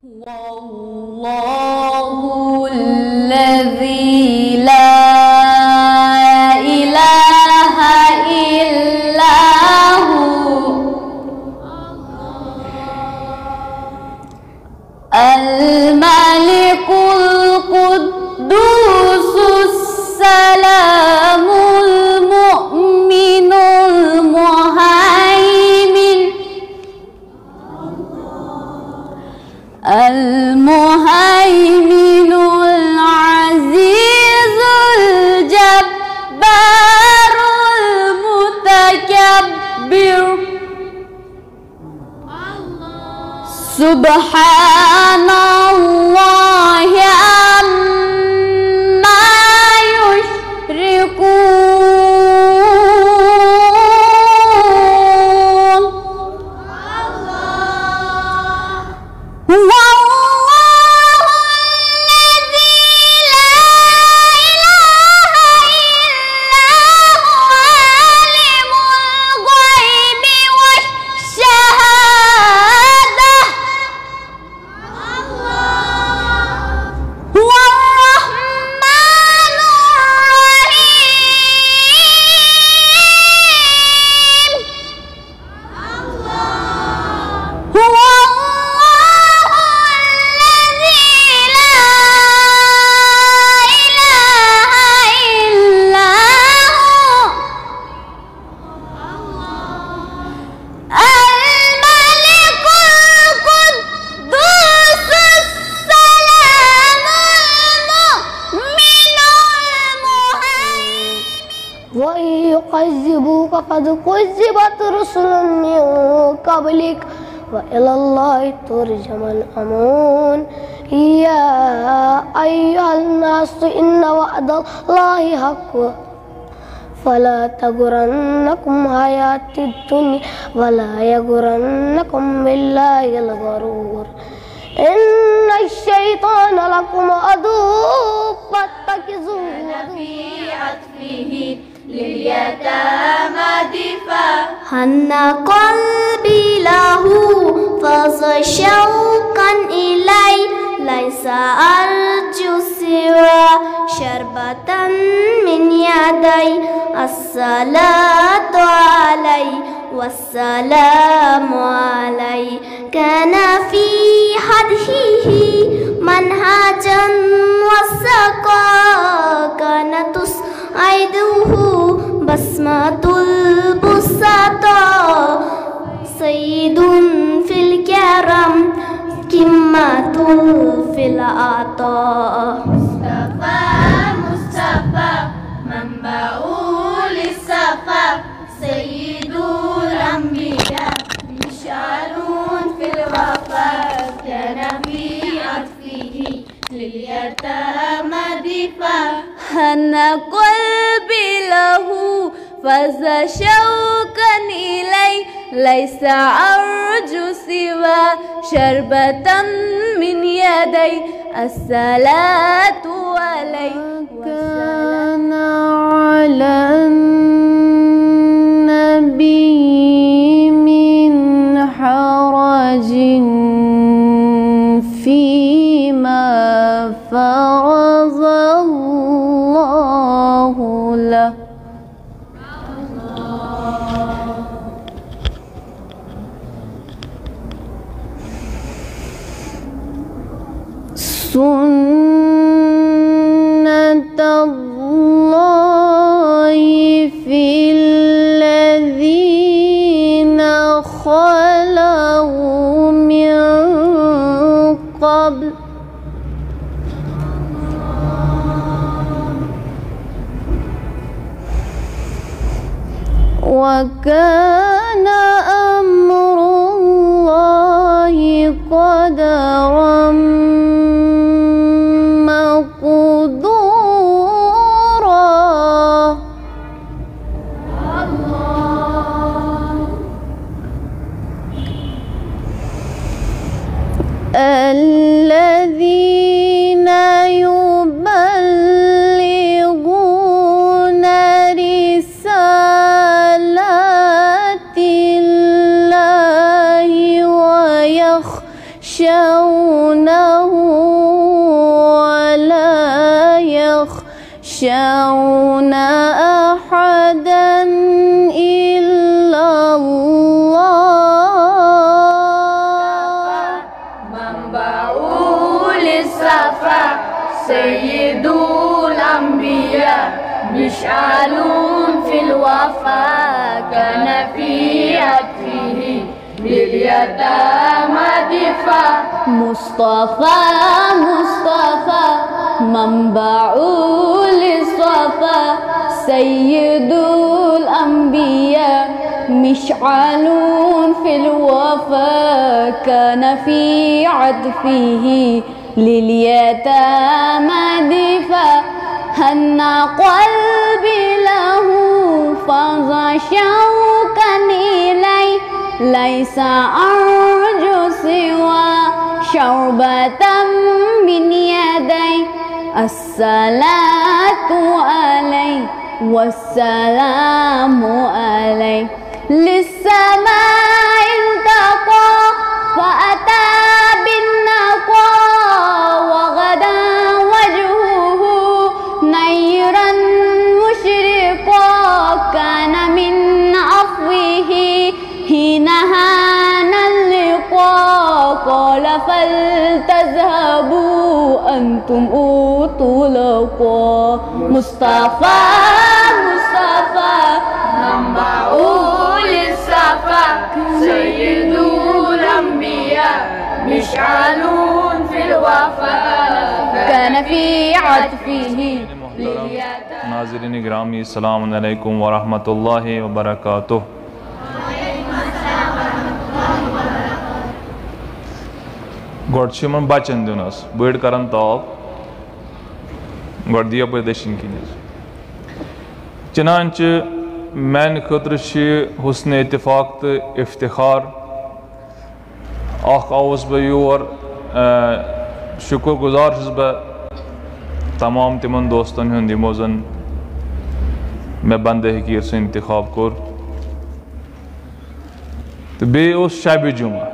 والله الذي لا إله إلا هو الملك القدوس السلام المؤمن المهيمن العزيز الجبار المتكبر سبحان الله عما يشركون. وإن يكذبوك فقد كذبت رسل من قبلك وإلى الله ترجع الأمور. يا أيها الناس إن وعد الله حق فلا تغرنكم حياة الدنيا ولا يغرنكم بالله الغرور. إن الشيطان لكم عدو فاتخذوه في عطفه لليتامى دفاع. هن قلبي له فاز شوقا إلي ليس أرجو سوى شربة من يدي. الصلاة علي والسلام علي كان في حديه منهجا وسقا كان تسعده بسمة البسطاء. سيد في الكرم قمة في العطاء. مصطفى منبع للصفا سيد الأنبياء مشعل في الوفاء كان في عطفه لليتامى دفاع. هن قلبي له فاز شوقا إلي ليس أرجو سوى شربة من يدي. الصلاة عليه كان على النبي من حرج فيما فرض الله له. سنة الله في الذين خلوا من قبل وكان أمر الله قدرا مقدورا. الذين يبلغون رسالات الله ويخشون ولا يخشون أحدا إلا الله. منبع للصفا سيد الأنبياء مشعل في الوفا كان في عطفه لليتامى دفاع. مصطفى مصطفى منبع للصفا سيد الأنبياء مشعل في الوفا كان في عطفه لليتامى دفاع. هنى قلبي له فاض شوقا إليه ليس أرجو سوى شربة من يدي. الصلاة عليه والسلام عليه. للسماء انتقى فأتى بالنقى وغدا وجهه نيرا مشرقا. كان من عفوه حين هان اللقاء قال فلتذهبوا أنتم أوتوا لقا. مصطفى مصطفى منبع للصفا سيد الأنبياء مشعل في الوفا كان في عطفه. नाज़रीन गिरामी अस्सलामु अलैकुम व रहमतुल्लाहि व बरकातुह। गोड बचन दिन बड़ कर ताब गोड दिया पे दशिन किन चनान मान खतर हुस्न इत्तिफाक तो इफ्तिखार आउस बह योर शुक्र गुजार बह तमाम तिमन दोस्तन हुंद यमो जन मे बंद हकीर से इंतखाब कोर तो बे शब जुमा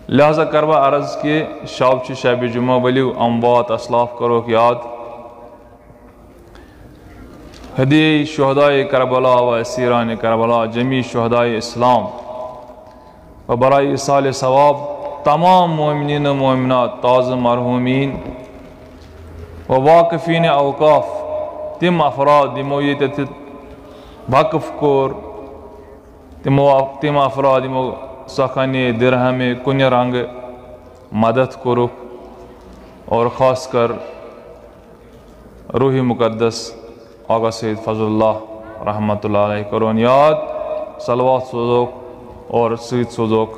लिहाजा करवा अर्ज कि शब शब जुमा वलियो अमवात असलाफ करो याद हदी शुहदाए करबला व असीरान करबला जमी शुहदाए इस्लाम व बराए इसाल सवाब तमाम मोमिनीन मोमिनात ताज़ मरहूमीन व वाक़िफ़ीन अवकाफ़ तिम अफराद यमो ये वक़फ़ कोर तिम अफराद यमो सखाने दिरहमे कुन रंग मदद कोरुक और ख़ास कर रूही मुक़द्दस आगा सैयद फ़ज़लुल्लाह रहमतुल्लाह अलैह करोन याद सलवात सोजोक और सईद सोजोक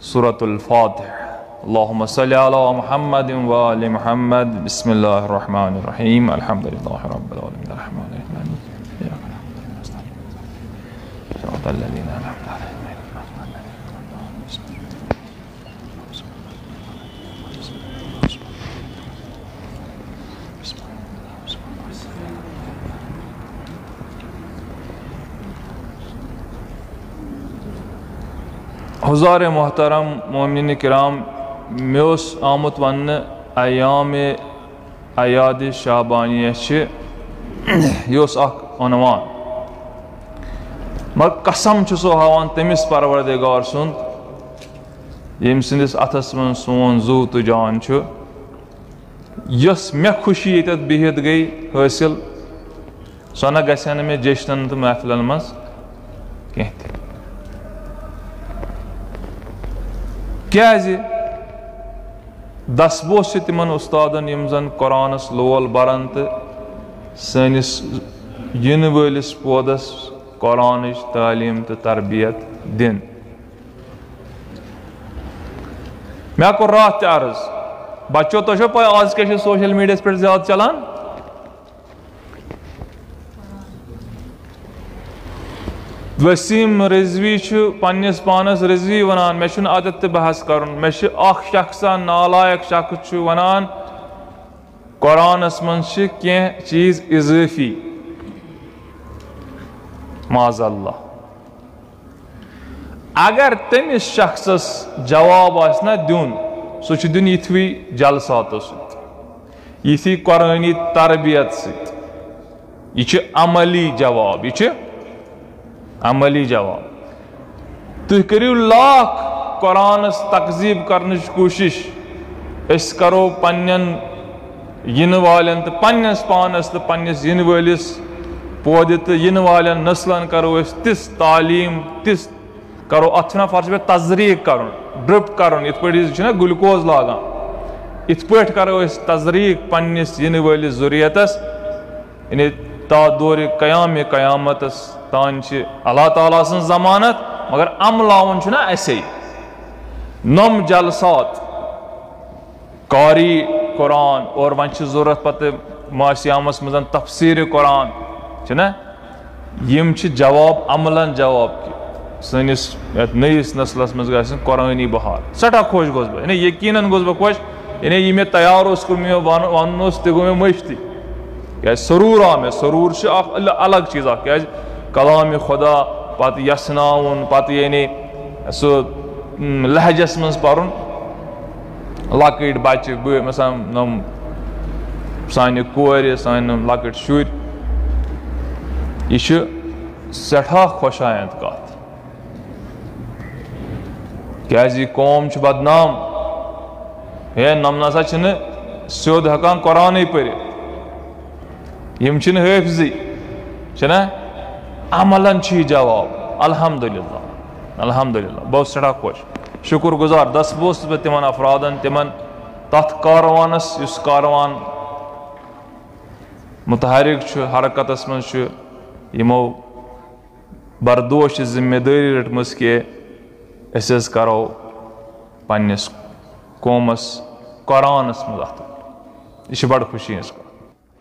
सूरतुल फ़ातिहा। अल्लाहुम्मा सल्लि अला मुहम्मद व आलि मुहम्मद। बिस्मिल्लाहिर रहमानिर रहीम। अल्हम्दुलिल्लाहि रब्बिल आलमीन अर्रहमानिर रहीम इय्याका नअबुदु व इय्याका नस्तईन सिरातल लज़ीना अनअमता अलैहिम हुज़ार मोहतरम मोमिनीन किराम मेस आमुत वन अयाम अयाद शाबानिया अनवान मगर कसम सो हावान तमिस परवरदिगार सुंद यम सिंदिस अथस मन सोन जू तो जान यस मे खुशी ये बिहित गई हासिल सो न गसन मे जश्नन तो महफिलन मज कह क्या दसबो से तिमन उस्तादन यम जन कुरानस लोल बरन तो सनिस इन वलिस पोदस कुरानिच तालीम तो तरबियत दिन मे कोर रात अर्ज बच्चों तो पे आज क्या सोशल मीडिया पे ज्यादा चलान वसीम रिजवी पन्निस पानस रिजवी वनान मे आदत बहस कर मे शख्सा नालायक शख्स वनान कुरानस मन कह चीज इजाफी माज़अल्लाह अगर तमिस शख्सस जवाब आस न दुन सो दिन यथवी जलसातो यथी कुरानी तरबियत सह अमली जवाब अमली जवाब तुम करियो लाख कुरानस तकजीब करने कोशिश अस करो पन्न इन वालन तो पन्नस पानस तो पन्नस इन वालिस पोद तो इन वालन नस्लन करो तिस तालीम तिस करो अथना फर्ज पे तजरीक कर ड्रिप कर पे ग्लूकोज लागान इत पे करो तजरीक पन्नस इन वालिस जुरियतस यानी ता दौर क़यामत तान अल्लाह ताला सं जमानत मगर अमलावन ना ऐसे नम जलसात कारी कुरान और वन जरूरत पे मासियामस मज तफसीर कुरान यम जवाब अमलन जवाब कि सनिस नईस नस्लस मज ग कुरानी बहार सठा खुश गोस बह यकीनन गोस बह खुश यानी यह मे तैयार मे वन तह गो मे मश्ती क्या सरूर आ मे सरूर अलग चीज़ क्या कलाम खुदा पत यसनाउन पत यानी सह लहजस मज पर लकट बच्चे मसल नम सान कोर सान लकट शुर यह सठा खुशायंद कत क्या कौम बदनाम हे नम नसा स्योद हेकान कुरान पर यम हाफिजी अमलन जवाब अल्हम्दुलिल्लाह अल्हम्दुलिल्लाह बहुत सड़ा खुश शुक्र गुजार दस बोस बह तिमन अफरादन तिमन तथ कारवानस युस कारवान मुतहरिक हरकतस मज यमो बरदोश जिम्मेदारी रटमस कि अस करो पन्नस कौमस कुरानस मज यह बड़ खुशी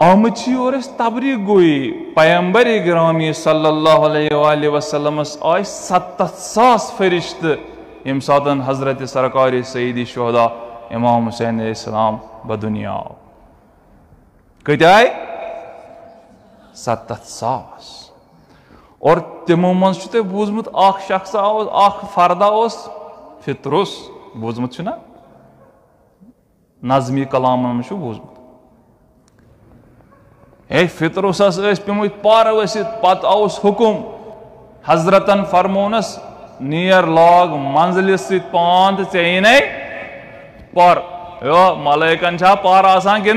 आमत और तबरीक गोई पैगंबर गिरामी सल्लल्लाहु अलैहि वसल्लम आय 70,000 फरिश्त यम सातन हजरत सरकार सईदी शुहदा इमाम हुसैन अलैहिस्सलाम बदुनिया कत आय 70,000 और तिमो मज बूजमुत शख्स फर्दा फितरुस बूजमुत ना नज़मी कलाम बूजमुत हे फितरुस पेमुत पार पत आउस हुकुम हजरतन फरमोनस नीर लाग मंजिल पान तो ऐन पर मलाइकन पार आसान कि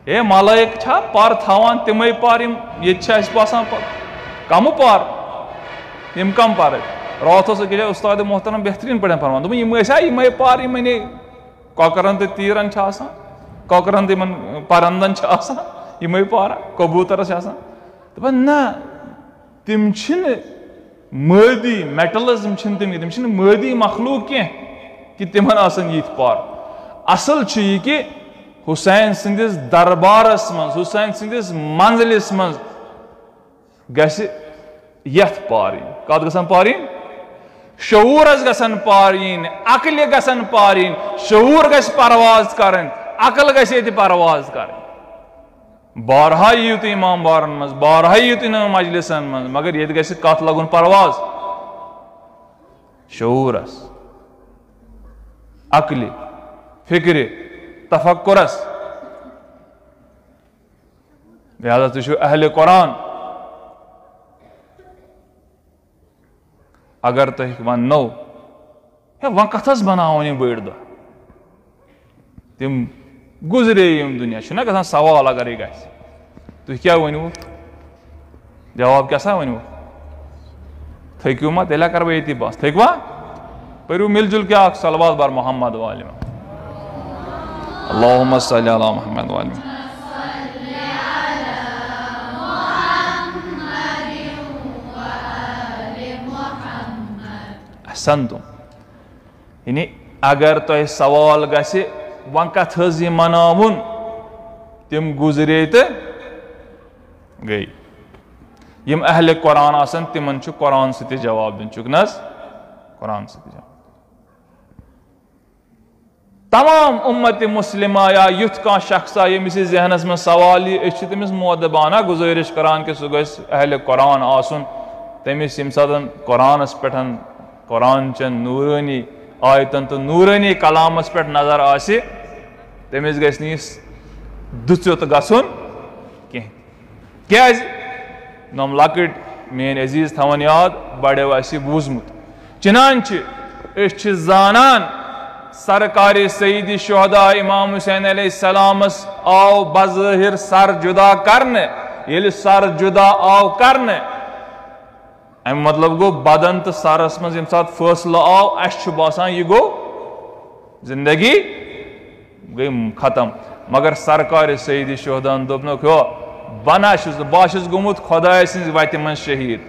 हे मलाइक पार थवान तिमे पार ये बसान कम पार यम कम पार रात उस्ताद मोहतरम बेहतरीन पे फरमान दोपन पार यमे कौकरन तो तीरन कौकरन तो परंदन यमे पार कबूतरस दपान ना तिम मादी मेटलिज्म तिम मादी मखलूक कह कि तिमन आसन यिथ पार असल यह कि हुसैन सिंदिस दरबारस मज हुसैन सिंदिस मंजिलिस मज गस यथ पार कत गसन पार शऊरस गसन पार अकल गसन पार शऊर गस परवाज कर अकल गस ये परवाज कर बारहा यू तो इमाम बारन मज बारहा यू तो मजलिसन मज मगर ये गस कत लगुन परवाज शऊरस अकल फिक्र तफक्कुरस लिहाजा तुझ अहले कुरान अगर तुह वनो वन कथस बनावन यह बड़ दह तिम गुजरे यम दुनिया गसान सवाल अगर यह तुह क्या वनू जवाब क्या वनू थकू मा तेल कर ये बस थकवा परू मिलजुल क्या सलवात बार मोहम्मद वालिम अल्लाहुम्मा सल्ली अला मुहम्मद वालिम अहसनतुम यानी अगर तुह सवाल गसे वन कथ यह मनावन तिम गुजरे तो गई यम अहले कुरान आसन तिमन कुरान सत जवाब दिन चुक नस कुरान सत जवाब तमाम उम्मत मुस्लिमा या युथ का शख्सा यमिस जहनस में सवाल तमिस मोदबाना गुजारिश करान कि सह गस अहले कुरान आसन तमिस यम सात कुरानस पे कुरान चन नूरानी आयतन तो नूरानी कलामस पे नजर आसे तमिस गि दुचुत गसन क्या नम लकट मेन अजीज थवन याद बड़ो बूजमुत चिनान जानान सरकार सईद शुहदा इमाम हुसैन अलैहिस्सलामस आओ बज़ाहिर सर जुदा करने ये सर जुदा आओ करने अम मतलब गो बदन तो सरस मज सात फैसला आओ अस बासान यह गो जिंदगी गई खत्म मगर सरकार सईद शुहदान दोपन हो बना बह गोमुत खुदा सज वत मन शहीद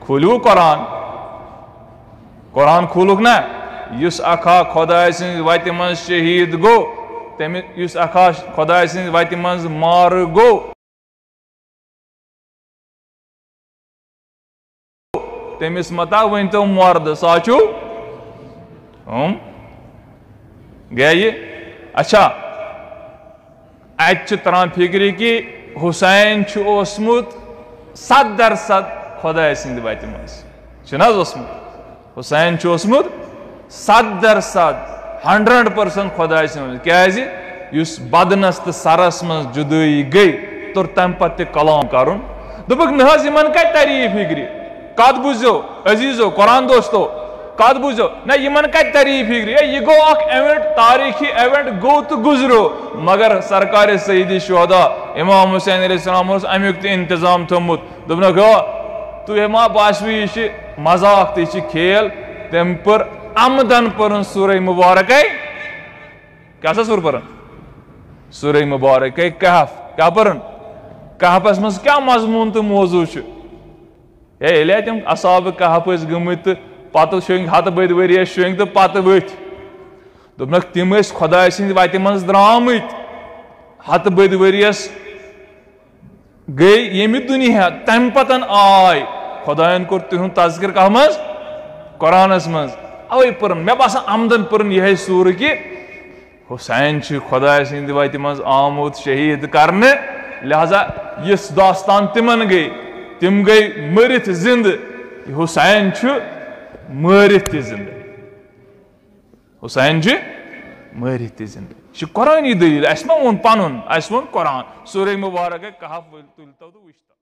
खोलू कुरान कुरान खोलुक ना युस अखा खुदा सज वत मन शहीद गो तम युस अखा खुदा सज वत मन मार गो तमिस मता वन तो मर्द साचू गए अच्छा अत तरान फिक्री कि हुसैन ओसमुत 100% खुदा सद वत मज हुसैन ओसमुत 100% 100% खुदा सद क्या बदनस तो सरस मज जुदाई गई तुर तम पे कलाम कर दोपक न कत तरी फिक्री कत बुझो अजीजो कुरान दोस्तो कत बुझो ना इन कत तरी फिक्री यह गो इवेंट तारीखी इवेंट गो तो गुजरो मगर सरकार सईद शुहदा इमाम हुसैन अलैहिस्सलाम अमुक तो इंतजाम थोमुत दोपन तुह मा बासव यह मजाक तो खेल तम पर आमदन पर सूरह मुबारक क्या सूर पर सूरह मुबारक कहफ क्या पर कहफस मज क्या मजमून तो मौजू ये तम असाब कहफ गमित पत शोंग हत बद वरियस शोंग तो पत वथ दोपन तम खुदा सद वत मज द्रामत हत बद वरियस गई यमि दुनिया तम पतन आय खुदायन कोर तुहुं तज़किर कह मज कुरानस मज अवे पर मे बासान आमदन पर यह सूर कि हुसैन खुदा सद वत मज आमुत शहीद करने लिहाजा यस दास्तान तिमन गई तिम गई मरित जिंद हुसैन मरित जिंद हुसैन मरित जिंद कुरानी दलील अस मा वोन पनुन अस वोन कुरान सूरह मुबारक कहफ तुल तो वुश्ता